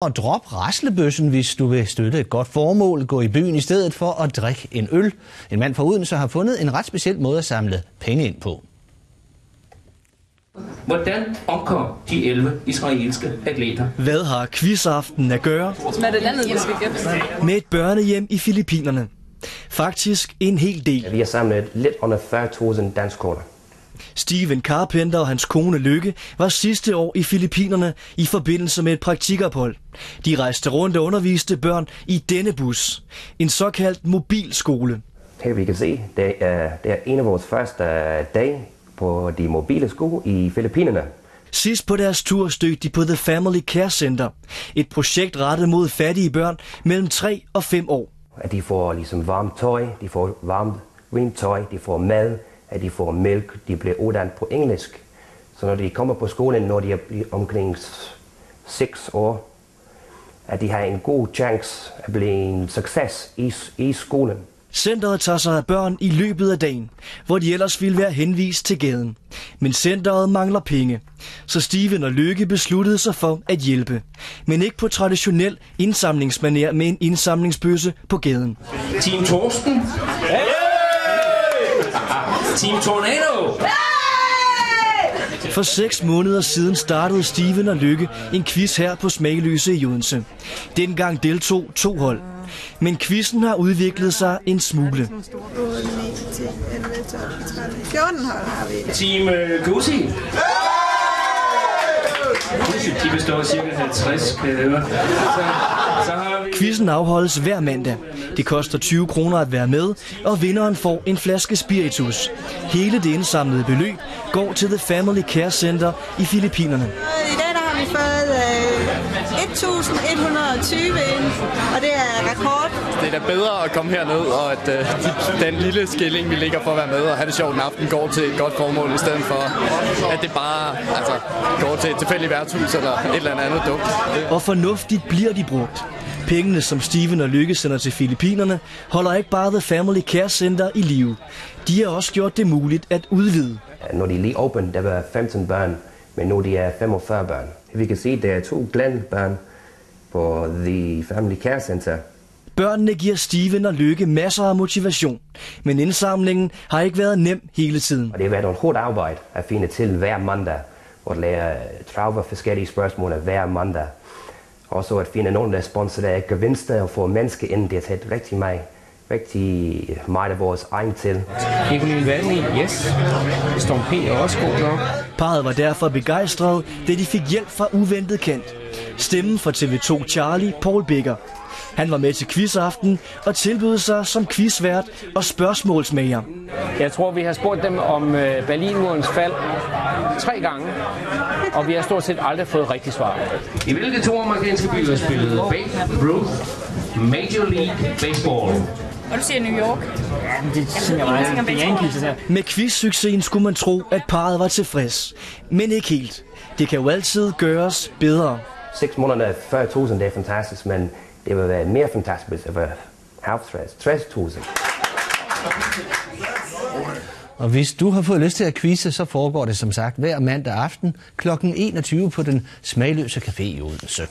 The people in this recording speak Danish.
Og drop raslebøssen, hvis du vil støtte et godt formål. Gå i byen i stedet for at drikke en øl. En mand fra Odense har fundet en ret speciel måde at samle penge ind på. Hvordan omkom de 11 israelske atleter? Hvad har quizaften at gøre med det landet, vi skal gætte? Med et børnehjem i Filippinerne? Faktisk en hel del. Vi har samlet lidt under 40.000 danske kroner. Steven Carpenter og hans kone Lykke var sidste år i Filippinerne i forbindelse med et praktikophold. De rejste rundt og underviste børn i denne bus, en såkaldt mobilskole. Her vi kan se, det er en af vores første dage på de mobile sko i Filippinerne. Sidst på deres tur stødte de på The Family Care Center, et projekt rettet mod fattige børn mellem 3 og 5 år. At de får ligesom varmt tøj, de får varmt rent tøj, de får mad, at de får mælk, de bliver uddannet på engelsk. Så når de kommer på skolen, når de er omkring 6 år, at de har en god chance at blive en succes i skolen. Centeret tager sig af børn i løbet af dagen, hvor de ellers ville være henvist til gaden. Men centeret mangler penge, så Steven og Lykke besluttede sig for at hjælpe. Men ikke på traditionel indsamlingsmanér med en indsamlingsbøsse på gaden. Team Torsten? Hey! Team Tornado? For 6 måneder siden startede Steven og Lykke en quiz her på Smagløse i Odense. Dengang deltog 2 hold. Men quizzen har udviklet sig en smule. 14 hold har vi. Team Gucci? De består af cirka 50, kan jeg høre. Så har vi... Quizzen afholdes hver mandag. Det koster 20 kroner at være med, og vinderen får en flaske spiritus. Hele det indsamlede beløb går til The Family Care Center i Filippinerne. I dag der har vi fået 1.120 ind, og det er rekord. Det er da bedre at komme herned, og at den lille skilling, vi ligger for at være med og have det sjovt en aften, går til et godt formål, i stedet for, at det bare går til et tilfældigt værtshus eller et eller andet dumt. Og fornuftigt bliver de brugt. Pengene, som Steven og Lykke sender til Filippinerne, holder ikke bare The Family Care Center i live. De har også gjort det muligt at udvide. Når de lige åbent, der var 15 børn, men nu de er 45 børn. Vi kan se, at der er 2 Glenn-børn på The Family Care Center. Børnene giver Steven og Lykke masser af motivation, men indsamlingen har ikke været nem hele tiden. Og det har været et hårdt arbejde at finde til hver mandag, og lære 30 forskellige spørgsmål hver mandag. Og så at finde nogen, der sponsorer gevinster og få mennesker ind, det har taget rigtig meget af vores egen til. Evelyn Vanley, yes. Storm P er også god nok. Parret var derfor begejstret, da de fik hjælp fra uventet kendt. Stemmen fra TV2 Charlie, Paul Becker. Han var med til quizaften og tilbød sig som quizvært og spørgsmålsmager. Jeg tror, vi har spurgt dem om Berlinmurens fald 3 gange, og vi har stort set aldrig fået rigtig svar. I hvilke 2 amerikanske byer spillede Babe Ruth Major League Baseball? Og du siger New York? Ja, det synes jeg det er Yankees her. Med quizsuccesen skulle man tro, at parret var tilfreds. Men ikke helt. Det kan jo altid gøres bedre. 6 måneder 40.000, det er fantastisk, men det vil være mere fantastisk, hvis det var 60.000. Og hvis du har fået lyst til at quizze, så foregår det som sagt hver mandag aften kl. 21 på den Smagløse Café i Odense.